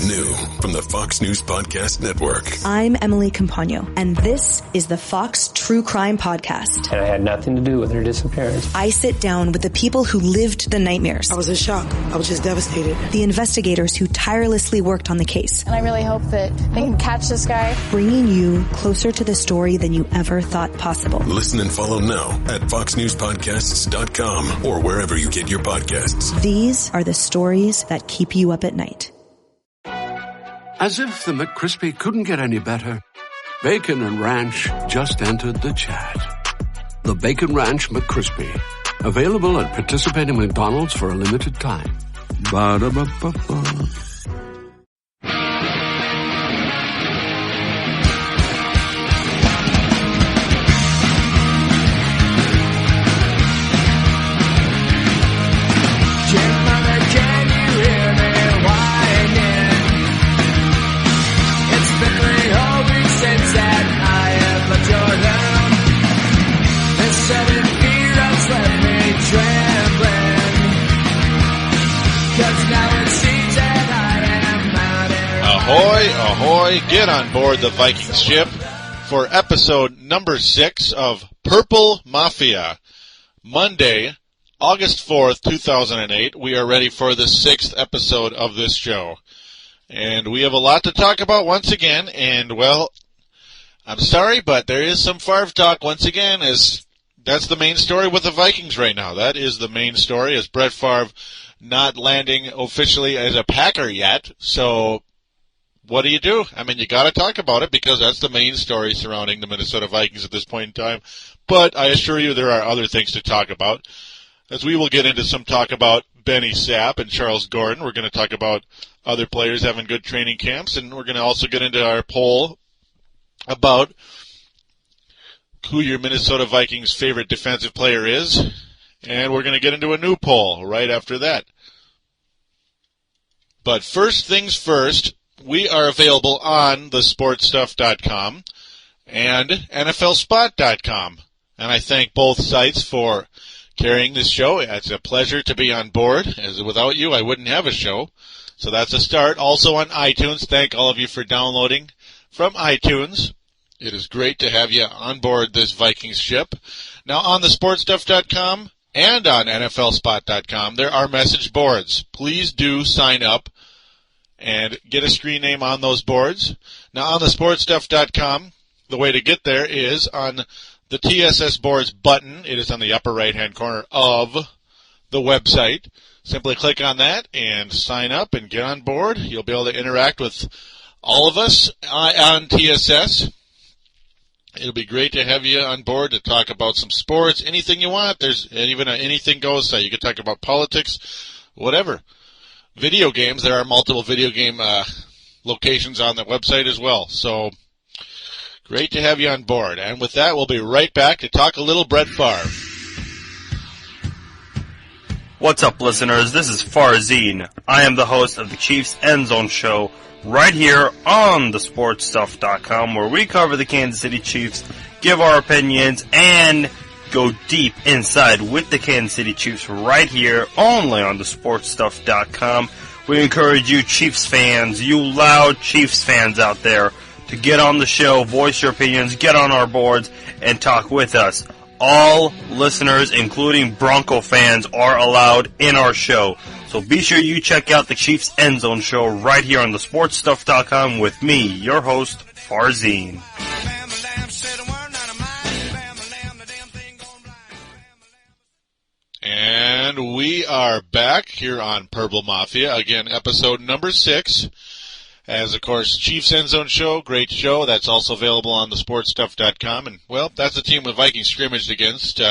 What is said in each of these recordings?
new from the Fox News Podcast Network. I'm Emily Campagno, and this is the Fox True Crime Podcast. And I had nothing to do with her disappearance. I sit down with the people who lived the nightmares. I was in shock. I was just devastated. The investigators who tirelessly worked on the case. And I really hope that they can catch this guy. Bringing you closer to the story than you ever thought possible. Listen and follow now at foxnewspodcasts.com or wherever you get your podcasts. These are the stories that keep you up at night. As if the McCrispy couldn't get any better, Bacon and Ranch just entered the chat. The Bacon Ranch McCrispy, available at participating McDonald's for a limited time. Ba-da-ba-ba-ba. Ahoy, ahoy, get on board the Viking ship for episode number 6 of Purple Mafia. Monday, August 4th, 2008, we are ready for the 6th episode of this show. And we have a lot to talk about once again, and well, I'm sorry, but there is some Favre talk once again, as that's the main story with the Vikings right now. That is the main story, as Brett Favre not landing officially as a Packer yet, so what do? I mean, you got to talk about it because that's the main story surrounding the Minnesota Vikings at this point in time. But I assure you there are other things to talk about, as we will get into some talk about Benny Sapp and Charles Gordon. We're going to talk about other players having good training camps, and we're going to also get into our poll about who your Minnesota Vikings favorite defensive player is, and we're going to get into a new poll right after that. But first things first, we are available on thesportstuff.com and NFLspot.com. And I thank both sites for carrying this show. It's a pleasure to be on board, as without you, I wouldn't have a show. So that's a start. Also on iTunes, thank all of you for downloading from iTunes. It is great to have you on board this Vikings ship. Now on thesportstuff.com and on NFLspot.com, there are message boards. Please do sign up and get a screen name on those boards. Now, on the sportstuff.com, the way to get there is on the TSS boards button. It is on the upper right-hand corner of the website. Simply click on that and sign up and get on board. You'll be able to interact with all of us on TSS. It'll be great to have you on board to talk about some sports, anything you want. There's even an anything goes site. You can talk about politics, whatever. Video games, there are multiple video game locations on the website as well. So, great to have you on board. And with that, we'll be right back to talk a little Brett Favre. What's up, listeners? This is Farzine. I am the host of the Chiefs End Zone Show right here on thesportstuff.com, where we cover the Kansas City Chiefs, give our opinions, and go deep inside with the Kansas City Chiefs right here only on thesportstuff.com. We encourage you Chiefs fans, you loud Chiefs fans out there, to get on the show, voice your opinions, get on our boards, and talk with us. All listeners, including Bronco fans, are allowed in our show. So be sure you check out the Chiefs End Zone Show right here on thesportstuff.com with me, your host, Farzine. And we are back here on Purple Mafia, again, episode number 6. As, of course, Chiefs End Zone Show, great show. That's also available on thesportstuff.com. And, well, that's the team the Vikings scrimmaged against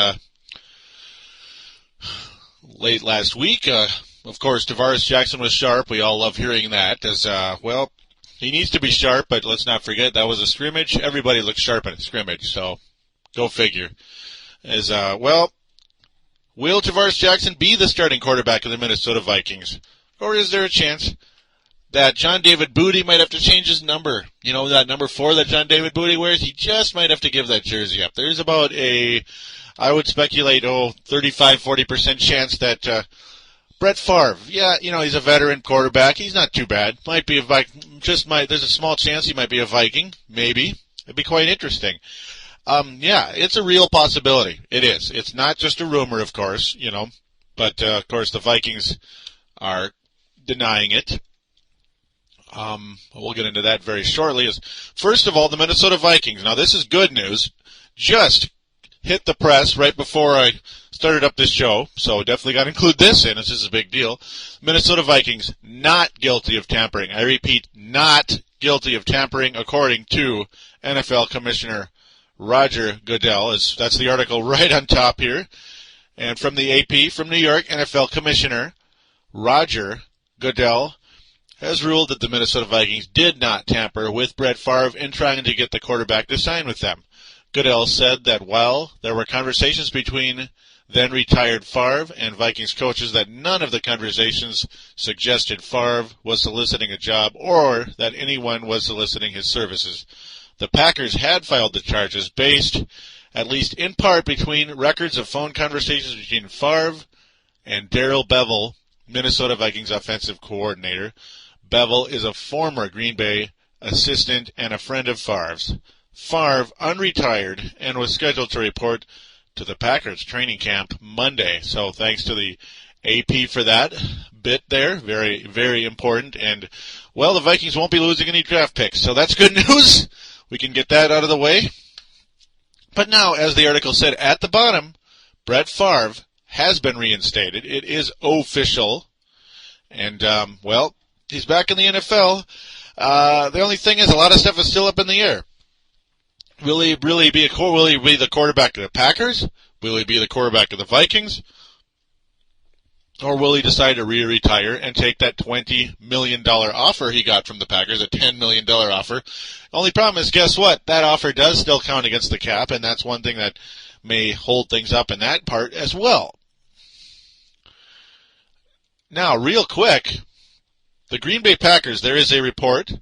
late last week. Of course, Tavares Jackson was sharp. We all love hearing that. As well, he needs to be sharp, but let's not forget that was a scrimmage. Everybody looks sharp in a scrimmage, so go figure. As, well, will Tavares Jackson be the starting quarterback of the Minnesota Vikings? Or is there a chance that John David Booty might have to change his number? You know, that number 4 that John David Booty wears? He just might have to give that jersey up. There's about I would speculate, 35-40% chance that Brett Favre, yeah, he's a veteran quarterback. He's not too bad. Might be a Viking. There's a small chance he might be a Viking. Maybe. It'd be quite interesting. Yeah, it's a real possibility. It is. It's not just a rumor, of course, but, of course, the Vikings are denying it. We'll get into that very shortly. First of all, the Minnesota Vikings. Now, this is good news. Just hit the press right before I started up this show, so definitely got to include this in. This is a big deal. Minnesota Vikings not guilty of tampering. I repeat, not guilty of tampering, according to NFL Commissioner Roger Goodell. That's the article right on top here. And from the AP, from New York, NFL Commissioner Roger Goodell has ruled that the Minnesota Vikings did not tamper with Brett Favre in trying to get the quarterback to sign with them. Goodell said that while there were conversations between then-retired Favre and Vikings coaches, that none of the conversations suggested Favre was soliciting a job or that anyone was soliciting his services. The Packers had filed the charges based, at least in part, between records of phone conversations between Favre and Darrell Bevell, Minnesota Vikings offensive coordinator. Bevell is a former Green Bay assistant and a friend of Favre's. Favre unretired and was scheduled to report to the Packers training camp Monday. So thanks to the AP for that bit there. Very, very important. And, well, the Vikings won't be losing any draft picks. So that's good news. We can get that out of the way. But now, as the article said at the bottom, Brett Favre has been reinstated. It is official. And, well, he's back in the NFL. The only thing is a lot of stuff is still up in the air. Will he be the quarterback of the Packers? Will he be the quarterback of the Vikings? Or will he decide to retire and take that $20 million offer he got from the Packers, a $10 million offer? Only problem is, guess what? That offer does still count against the cap, and that's one thing that may hold things up in that part as well. Now, real quick, the Green Bay Packers, there is a report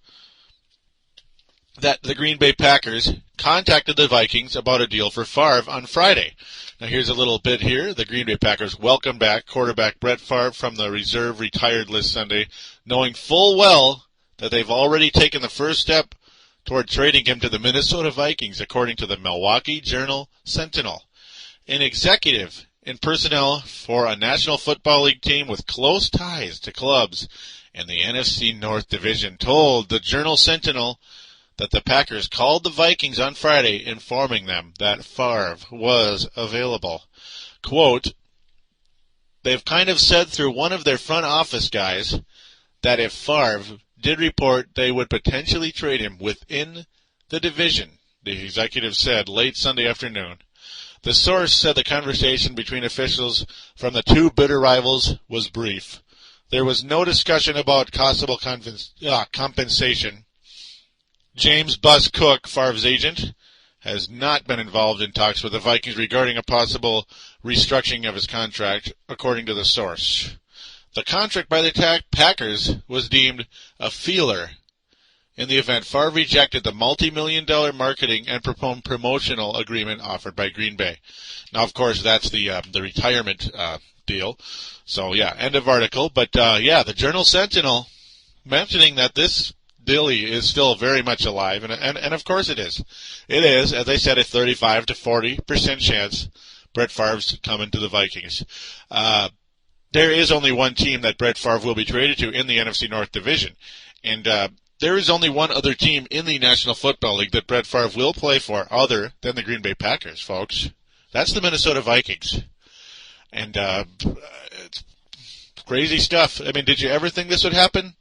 that the Green Bay Packers contacted the Vikings about a deal for Favre on Friday. Now here's a little bit here. The Green Bay Packers welcomed back quarterback Brett Favre from the reserve retired list Sunday, knowing full well that they've already taken the first step toward trading him to the Minnesota Vikings, according to the Milwaukee Journal-Sentinel. An executive in personnel for a National Football League team with close ties to clubs in the NFC North Division told the Journal-Sentinel that the Packers called the Vikings on Friday, informing them that Favre was available. Quote, they've kind of said through one of their front office guys that if Favre did report, they would potentially trade him within the division, the executive said late Sunday afternoon. The source said the conversation between officials from the two bitter rivals was brief. There was no discussion about possible compensation. James Bus Cook, Favre's agent, has not been involved in talks with the Vikings regarding a possible restructuring of his contract, according to the source. The contract by the Packers was deemed a feeler in the event Favre rejected the multi-million-dollar marketing and promotional agreement offered by Green Bay. Now, of course, that's the retirement deal. So, yeah, end of article. But, yeah, the Journal-Sentinel mentioning that this Dilly is still very much alive, and of course it is. It is, as I said, a 35 to 40% chance Brett Favre's coming to the Vikings. There is only one team that Brett Favre will be traded to in the NFC North Division, and there is only one other team in the National Football League that Brett Favre will play for other than the Green Bay Packers, folks. That's the Minnesota Vikings. And it's crazy stuff. I mean, did you ever think this would happen?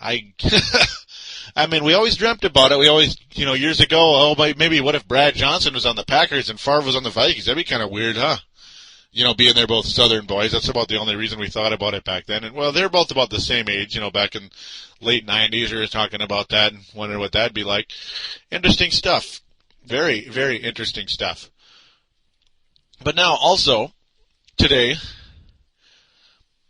I mean, we always dreamt about it. We always, years ago, maybe what if Brad Johnson was on the Packers and Favre was on the Vikings? That'd be kind of weird, huh? Being they're both Southern boys. That's about the only reason we thought about it back then. And, well, they're both about the same age, back in late 90s. We were talking about that and wondering what that'd be like. Interesting stuff. Very, very interesting stuff. But now, also, today,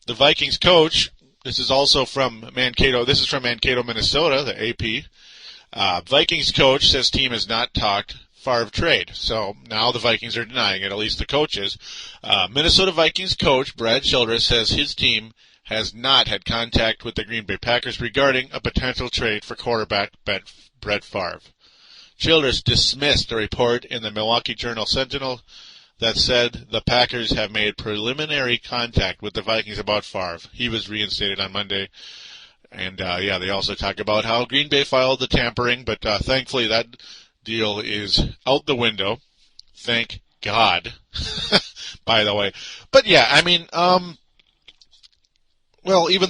the Vikings coach, this is also from Mankato. This is from Mankato, Minnesota, the AP. Vikings coach says team has not talked Favre trade. So now the Vikings are denying it, at least the coaches. Minnesota Vikings coach Brad Childress says his team has not had contact with the Green Bay Packers regarding a potential trade for quarterback Brett Favre. Childress dismissed a report in the Milwaukee Journal-Sentinel that said the Packers have made preliminary contact with the Vikings about Favre. He was reinstated on Monday. And, they also talk about how Green Bay filed the tampering, but thankfully that deal is out the window. Thank God, by the way. But, even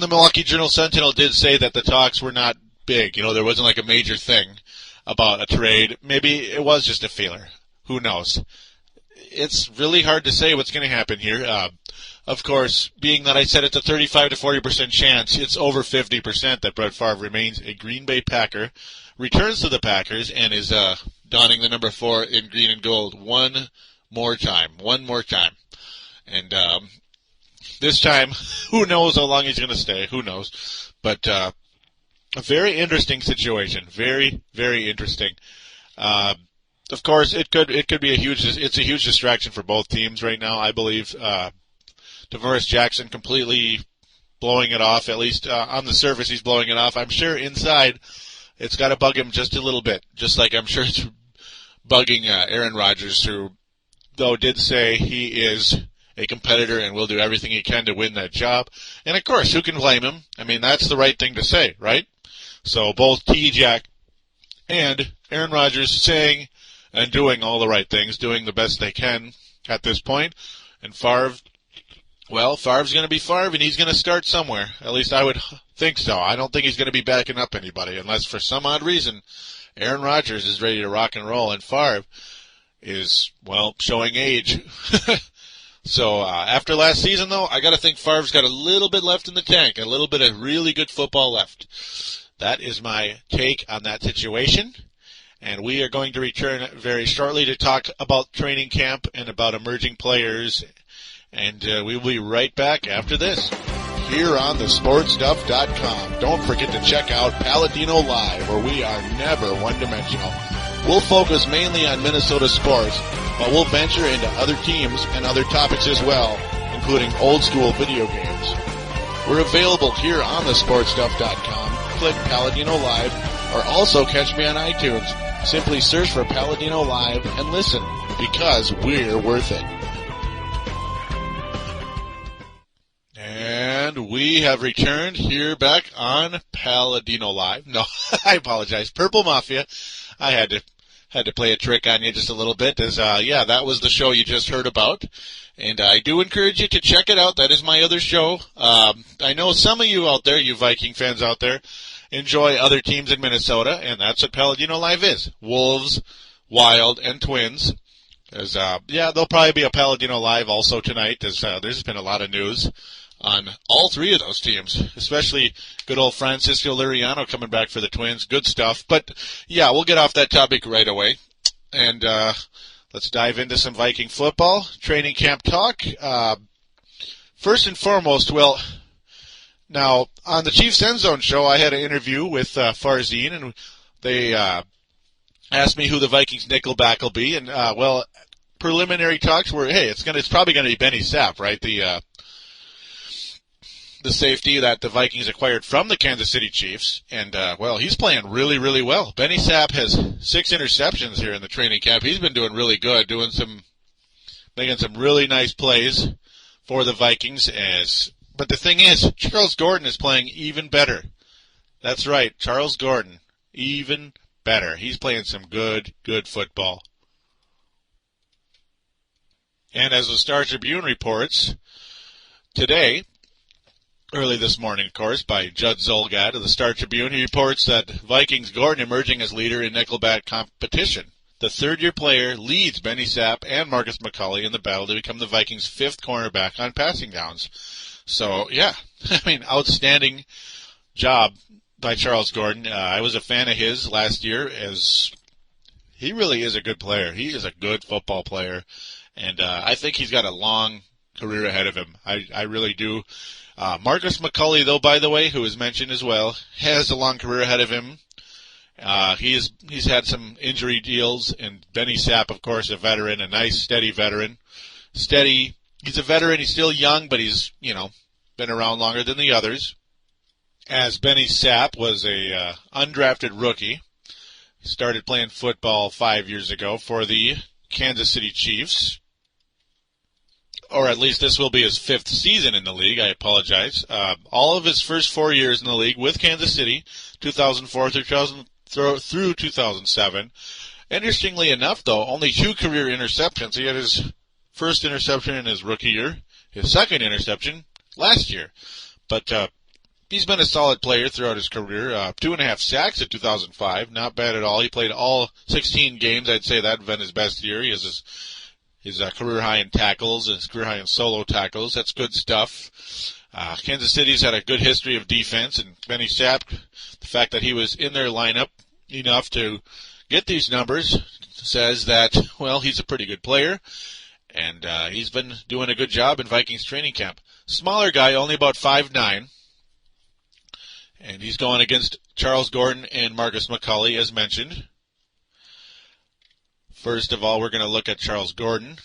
the Milwaukee Journal-Sentinel did say that the talks were not big. There wasn't like a major thing about a trade. Maybe it was just a feeler. Who knows? It's really hard to say what's going to happen here. Of course, being that I said it's a 35 to 40% chance, it's over 50% that Brett Favre remains a Green Bay Packer, returns to the Packers, and is donning the number 4 in green and gold one more time. And this time, who knows how long he's going to stay? Who knows? But a very interesting situation. Very, very interesting. Of course, it could be a huge distraction for both teams right now. I believe DeMaurice Jackson completely blowing it off. At least on the surface, he's blowing it off. I'm sure inside, it's got to bug him just a little bit. Just like I'm sure it's bugging Aaron Rodgers, who though did say he is a competitor and will do everything he can to win that job. And of course, who can blame him? I mean, that's the right thing to say, right? So both TE Jack and Aaron Rodgers saying and doing all the right things, doing the best they can at this point. And Favre's going to be Favre, and he's going to start somewhere. At least I would think so. I don't think he's going to be backing up anybody, unless for some odd reason Aaron Rodgers is ready to rock and roll, and Favre is, showing age. So after last season, though, I got to think Favre's got a little bit left in the tank, a little bit of really good football left. That is my take on that situation. And we are going to return very shortly to talk about training camp and about emerging players. And we will be right back after this. Here on thesportstuff.com. Don't forget to check out Palladino Live, where we are never one-dimensional. We'll focus mainly on Minnesota sports, but we'll venture into other teams and other topics as well, including old-school video games. We're available here on thesportstuff.com. Click Palladino Live, or also catch me on iTunes. Simply search for Palladino Live and listen, because we're worth it. And we have returned here back on Palladino Live. No, I apologize. Purple Mafia. I had to play a trick on you just a little bit, as that was the show you just heard about. And I do encourage you to check it out. That is my other show. I know some of you out there, you Viking fans out there, enjoy other teams in Minnesota, and that's what Palladino Live is. Wolves, Wild, and Twins. There'll probably be a Palladino Live also tonight, as there's been a lot of news on all three of those teams, especially good old Francisco Liriano coming back for the Twins. Good stuff. But, we'll get off that topic right away. And let's dive into some Viking football, training camp talk. First and foremost, now, on the Chiefs End Zone show, I had an interview with Farzine, and they asked me who the Vikings nickelback will be. And, preliminary talks were, it's probably going to be Benny Sapp, right? The safety that the Vikings acquired from the Kansas City Chiefs. And, he's playing really, really well. Benny Sapp has 6 interceptions here in the training camp. He's been doing really good, making some really nice plays for the Vikings. But the thing is, Charles Gordon is playing even better. That's right, Charles Gordon, even better. He's playing some good football. And as the Star Tribune reports today, early this morning, of course, by Judd Zolgad of the Star Tribune, he reports that Vikings Gordon emerging as leader in nickelback competition. The third-year player leads Benny Sapp and Marcus McCulley in the battle to become the Vikings' 5th cornerback on passing downs. So, outstanding job by Charles Gordon. I was a fan of his last year, as he really is a good player. He is a good football player, and I think he's got a long career ahead of him. I really do. Marcus McCulley, though, by the way, who was mentioned as well, has a long career ahead of him. He's had some injury deals, and Benny Sapp, of course, a veteran, a nice, steady veteran. Steady. He's a veteran. He's still young, but he's, been around longer than the others. As Benny Sapp was a undrafted rookie. He started playing football 5 years ago for the Kansas City Chiefs. Or at least this will be his 5th season in the league. I apologize. All of his first 4 years in the league with Kansas City, 2004 through 2007. Interestingly enough, though, only 2 career interceptions. He had his first interception in his rookie year, his second interception last year. But he's been a solid player throughout his career. 2.5 sacks in 2005, not bad at all. He played all 16 games. I'd say that would have been his best year. He has his career high in tackles and his career high in solo tackles. That's good stuff. Kansas City's had a good history of defense, and Benny Sapp, the fact that he was in their lineup enough to get these numbers says that, well, he's a pretty good player, and he's been doing a good job in Vikings training camp. Smaller guy, only about 5'9", and he's going against Charles Gordon and Marcus McCulley, as mentioned. First of all, we're going to look at Charles Gordon.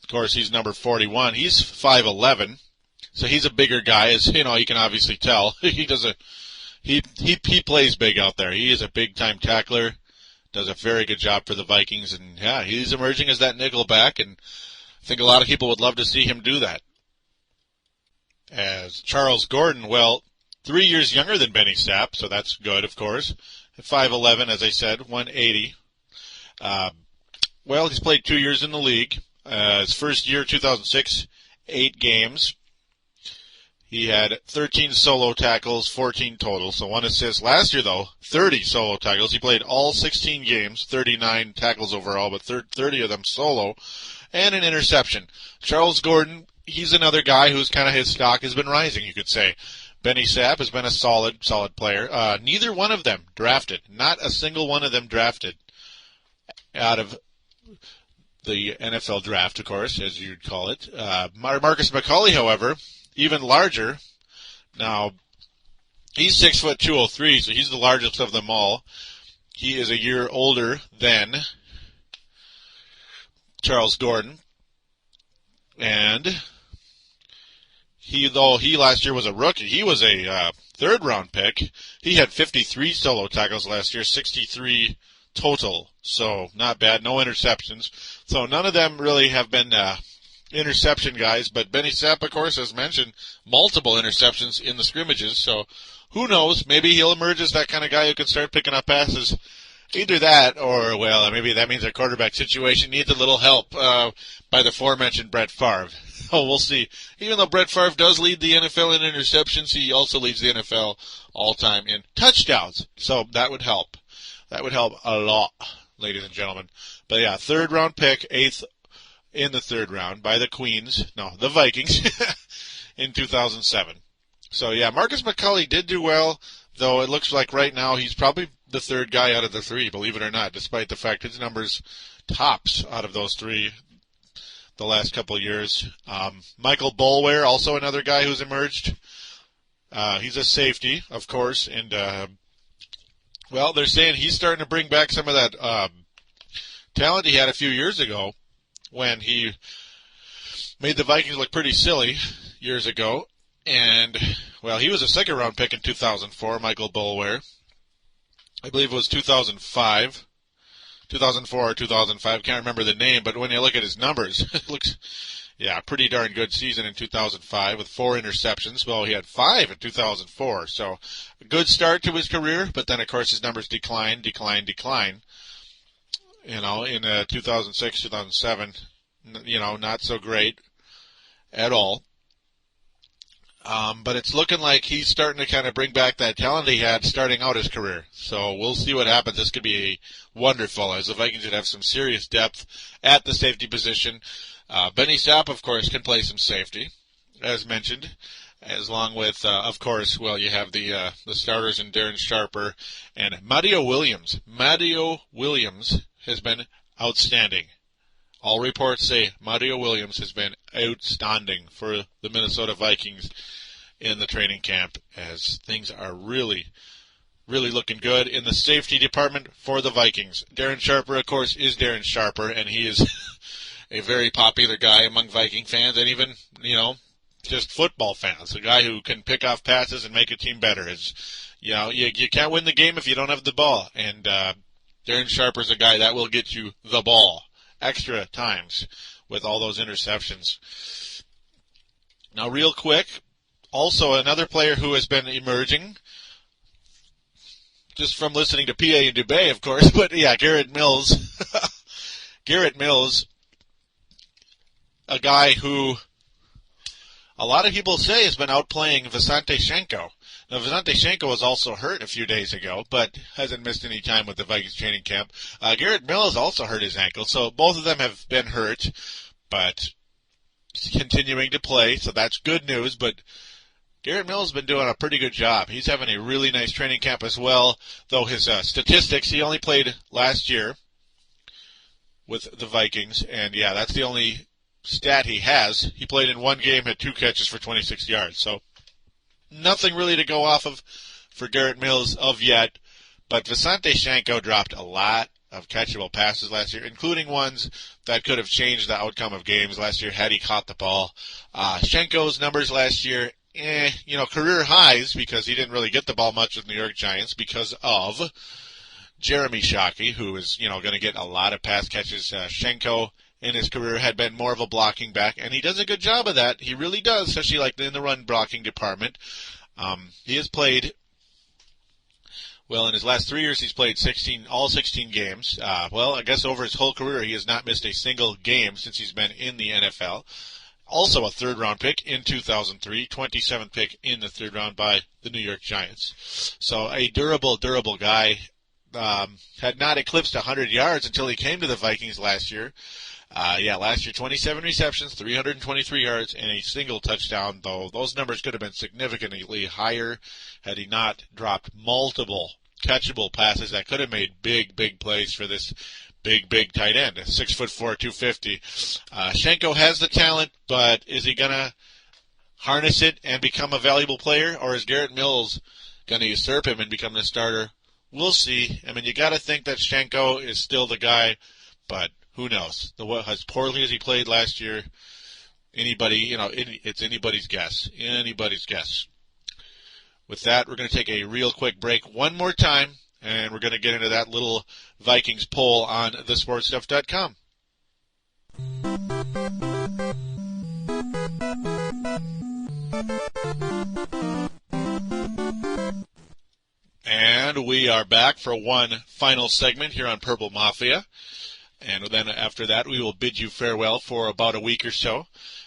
Of course, he's number 41. He's 5'11", so he's a bigger guy, as you can obviously tell. He plays big out there. He is a big-time tackler, does a very good job for the Vikings, and yeah, he's emerging as that nickel back, and I think a lot of people would love to see him do that. As Charles Gordon, 3 years younger than Benny Sapp, so that's good, of course. 5'11", as I said, 180. He's played 2 years in the league. His first year, 2006, 8 games. He had 13 solo tackles, 14 total, so 1 assist. Last year, though, 30 solo tackles. He played all 16 games, 39 tackles overall, but 30 of them solo, and an interception. Charles Gordon, he's another guy who's kind of his stock has been rising, you could say. Benny Sapp has been a solid player. Neither one of them drafted. Not a single one of them drafted out of the NFL draft, of course, as you'd call it. Marcus McCulley, however, even larger. Now, he's 6'2", 203", so he's the largest of them all. He is a year older than Charles Gordon. And he last year was a rookie. He was a third-round pick. He had 53 solo tackles last year, 63 total. So not bad. No interceptions. So none of them really have been interception guys. But Benny Sapp, of course, as mentioned, multiple interceptions in the scrimmages. So who knows? Maybe he'll emerge as that kind of guy who can start picking up passes. Either that or, maybe that means our quarterback situation needs a little help by the aforementioned Brett Favre. Oh, we'll see. Even though Brett Favre does lead the NFL in interceptions, he also leads the NFL all-time in touchdowns. So that would help. That would help a lot, ladies and gentlemen. But yeah, third-round pick, 8th in the third round by the Vikings, in 2007. So yeah, Marcus McCulley did do well, though it looks like right now he's probably the third guy out of the 3, believe it or not, despite the fact his numbers tops out of those 3 the last couple of years. Michael Boulware, also another guy who's emerged. He's a safety, of course, and they're saying he's starting to bring back some of that talent he had a few years ago when he made the Vikings look pretty silly years ago. And, he was a second-round pick in 2004, Michael Boulware. I believe it was 2004 or 2005. Can't remember the name, but when you look at his numbers, it looks, pretty darn good season in 2005 with 4 interceptions. Well, he had 5 in 2004, so a good start to his career, but then, of course, his numbers decline. In 2006, 2007, not so great at all. But it's looking like he's starting to kind of bring back that talent he had starting out his career. So we'll see what happens. This could be wonderful, as the Vikings would have some serious depth at the safety position. Benny Sapp, of course, can play some safety, as mentioned, as long with, of course, you have the starters in Darren Sharper and Mario Williams. Mario Williams has been outstanding. All reports say Mario Williams has been outstanding for the Minnesota Vikings in the training camp, as things are really really looking good in the safety department for the Vikings. Darren Sharper, of course, is Darren Sharper, and he is a very popular guy among Viking fans and even, just football fans. A guy who can pick off passes and make a team better. You can't win the game if you don't have the ball, and Darren Sharper's a guy that will get you the ball extra times with all those interceptions. Now, real quick, also another player who has been emerging, just from listening to PA and Dubé, of course, but yeah, Garrett Mills. Garrett Mills, a guy who a lot of people say has been outplaying Visanthe Shenko. Now, Visanthe Shenko was also hurt a few days ago, but hasn't missed any time with the Vikings training camp. Garrett Mills also hurt his ankle, so both of them have been hurt, but continuing to play, so that's good news, but Garrett Mills has been doing a pretty good job. He's having a really nice training camp as well, though his statistics, he only played last year with the Vikings, and yeah, that's the only stat he has. He played in one game, had 2 catches for 26 yards, so nothing really to go off of for Garrett Mills of yet, but Visanthe Shenko dropped a lot of catchable passes last year, including ones that could have changed the outcome of games last year had he caught the ball. Shenko's numbers last year, career highs because he didn't really get the ball much with New York Giants because of Jeremy Shockey, who is, going to get a lot of pass catches. Shenko in his career had been more of a blocking back, and he does a good job of that. He really does, especially like in the run blocking department. He has played, in his last 3 years, he's played all 16 games. I guess over his whole career, he has not missed a single game since he's been in the NFL. Also a third-round pick in 2003, 27th pick in the third round by the New York Giants. So a durable guy. Had not eclipsed 100 yards until he came to the Vikings last year. Last year, 27 receptions, 323 yards, and a single touchdown, though those numbers could have been significantly higher had he not dropped multiple catchable passes that could have made big plays for this big tight end, 6'4", 250. Shenko has the talent, but is he going to harness it and become a valuable player, or is Garrett Mills going to usurp him and become the starter? We'll see. I mean, you got to think that Shenko is still the guy, but who knows? As poorly as he played last year, it's anybody's guess. Anybody's guess. With that, we're going to take a real quick break one more time, and we're going to get into that little Vikings poll on thesportstuff.com. And we are back for one final segment here on Purple Mafia. And then after that, we will bid you farewell for about a week or so.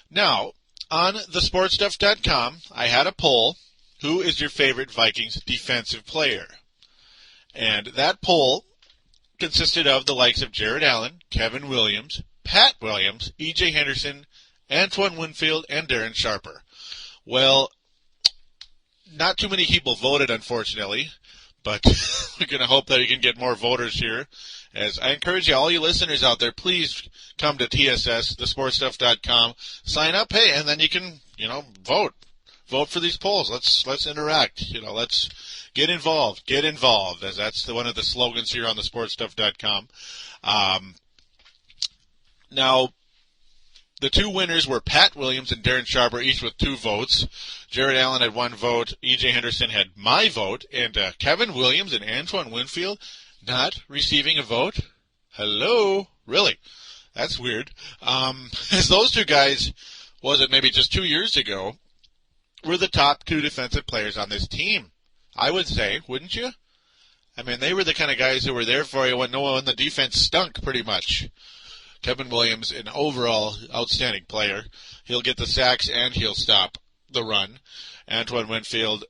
Now, on thesportstuff.com, I had a poll. Who is your favorite Vikings defensive player? And that poll consisted of the likes of Jared Allen, Kevin Williams, Pat Williams, E.J. Henderson, Antoine Winfield, and Darren Sharper. Well, not too many people voted, unfortunately, but we're going to hope that we can get more voters here. As I encourage you, all you listeners out there, please come to TSS, thesportstuff.com, sign up, and then you can, vote. Vote for these polls. Let's interact. Let's get involved, as that's one of the slogans here on thesportstuff.com. Now, the two winners were Pat Williams and Darren Sharper, each with 2 votes. Jared Allen had 1 vote. E.J. Henderson had my vote. And Kevin Williams and Antoine Winfield not receiving a vote? Hello? Really? That's weird. As those 2 guys, was it maybe just 2 years ago, were the top 2 defensive players on this team. I would say, wouldn't you? I mean, they were the kind of guys who were there for you when the defense stunk pretty much. Kevin Williams, an overall outstanding player. He'll get the sacks and he'll stop the run. Antoine Winfield,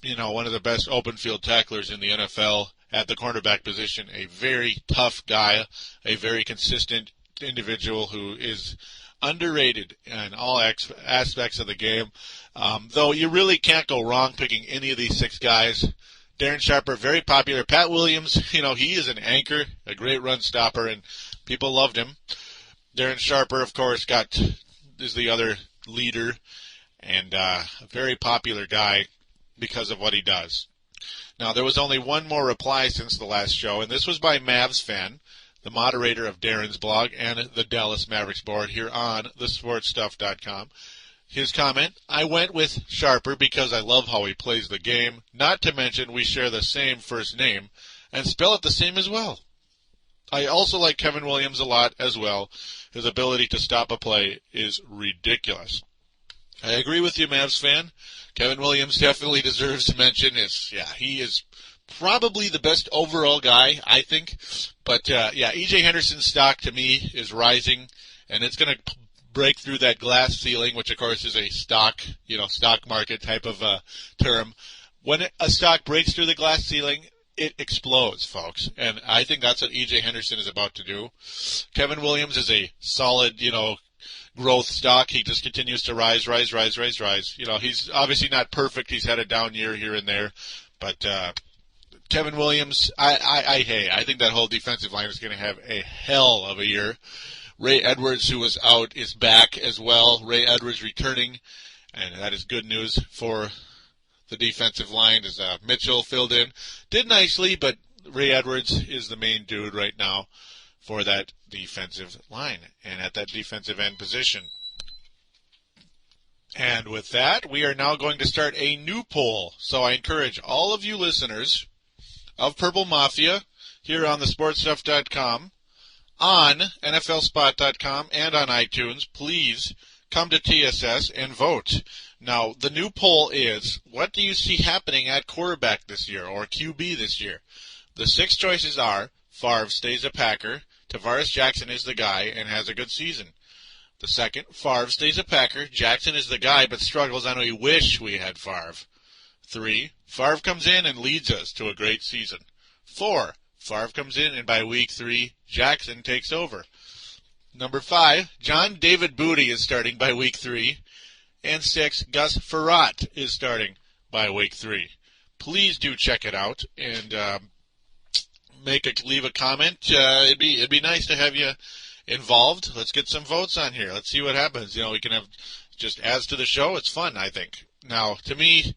one of the best open field tacklers in the NFL at the cornerback position. A very tough guy, a very consistent individual who is underrated in all aspects of the game. Though you really can't go wrong picking any of these 6 guys. Darren Sharper, very popular. Pat Williams, he is an anchor, a great run stopper, and people loved him. Darren Sharper, of course, is the other leader and a very popular guy because of what he does. Now, there was only one more reply since the last show, and this was by Mavs Fan, the moderator of Darren's blog and the Dallas Mavericks board here on thesportstuff.com. His comment, I went with Sharper because I love how he plays the game, not to mention we share the same first name, and spell it the same as well. I also like Kevin Williams a lot as well. His ability to stop a play is ridiculous. I agree with you, Mavs fan. Kevin Williams definitely deserves to mention. He is probably the best overall guy, I think. But, E.J. Henderson's stock to me is rising, and it's going to break through that glass ceiling, which of course is a stock market type of term. When a stock breaks through the glass ceiling, it explodes, folks. And I think that's what E.J. Henderson is about to do. Kevin Williams is a solid, growth stock. He just continues to rise. He's obviously not perfect. He's had a down year here and there. But Kevin Williams, I think that whole defensive line is going to have a hell of a year. Ray Edwards, who was out, is back as well. Ray Edwards returning, and that is good news for the defensive line as Mitchell filled in. Did nicely, but Ray Edwards is the main dude right now for that defensive line and at that defensive end position. And with that, we are now going to start a new poll. So I encourage all of you listeners of Purple Mafia here on thesportstuff.com, on NFLspot.com, and on iTunes, please come to TSS and vote. Now, the new poll is, what do you see happening at quarterback this year, or QB this year? The 6 choices are, Favre stays a Packer, Tavares Jackson is the guy and has a good season. The second, Favre stays a Packer, Jackson is the guy but struggles and we wish we had Favre. 3, Favre comes in and leads us to a great season. 4, Favre comes in and by week 3, Jackson takes over. Number 5, John David Booty is starting by week 3. And 6, Gus Frerotte is starting by week 3. Please do check it out and leave a comment. It'd be nice to have you involved. Let's get some votes on here. Let's see what happens. We can have just adds to the show. It's fun, I think. Now, to me,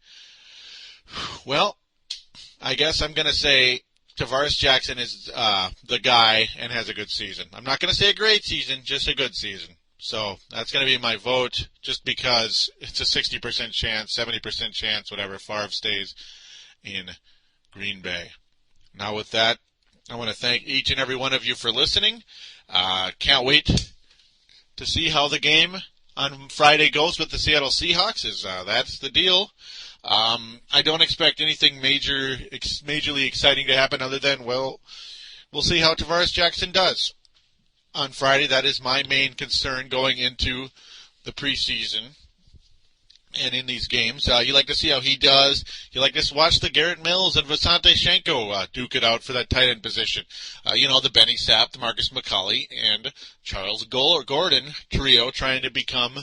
well, I guess I'm going to say Tavares Jackson is the guy and has a good season. I'm not going to say a great season, just a good season. So that's going to be my vote just because it's a 60% chance, 70% chance, whatever, Favre stays in Green Bay. Now with that, I want to thank each and every one of you for listening. Can't wait to see how the game on Friday goes with the Seattle Seahawks. That's the deal. I don't expect anything majorly exciting to happen other than, we'll see how Tavares Jackson does on Friday. That is my main concern going into the preseason and in these games. You like to see how he does. You like to watch the Garrett Mills and Visanthe Shenko duke it out for that tight end position. The Benny Sapp, the Marcus McCauley, and Charles Gordon trio trying to become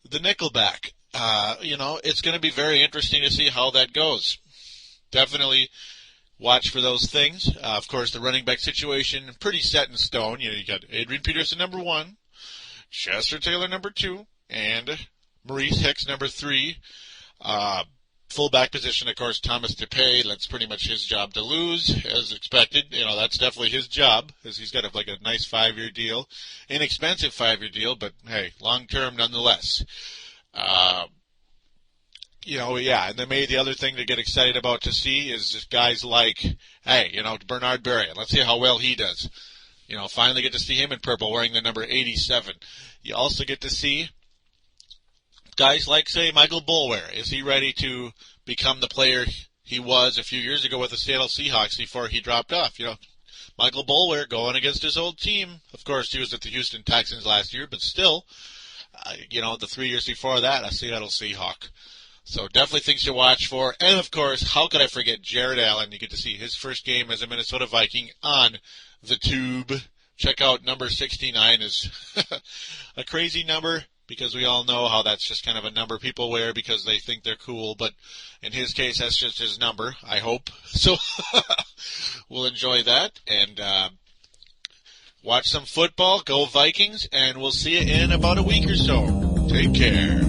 the nickelback. It's going to be very interesting to see how that goes. Definitely watch for those things. Of course, the running back situation, pretty set in stone. You got Adrian Peterson, number 1, Chester Taylor, number 2, and Maurice Hicks, number 3. Fullback position, of course, Thomas DePay. That's pretty much his job to lose, as expected. That's definitely his job, because he's got a nice 5-year deal. Inexpensive 5-year deal, but hey, long-term nonetheless. And then maybe the other thing to get excited about to see is just guys like, Bernard Berrian. Let's see how well he does. Finally get to see him in purple wearing the number 87. You also get to see guys like, say, Michael Boulware. Is he ready to become the player he was a few years ago with the Seattle Seahawks before he dropped off? Michael Boulware going against his old team. Of course, he was at the Houston Texans last year, but still, the 3 years before that, a Seattle Seahawk. So definitely things to watch for. And, of course, how could I forget Jared Allen? You get to see his first game as a Minnesota Viking on the tube. Check out number 69 is a crazy number because we all know how that's just kind of a number people wear because they think they're cool. But in his case, that's just his number, I hope. So we'll enjoy that and watch some football. Go Vikings, and we'll see you in about a week or so. Take care.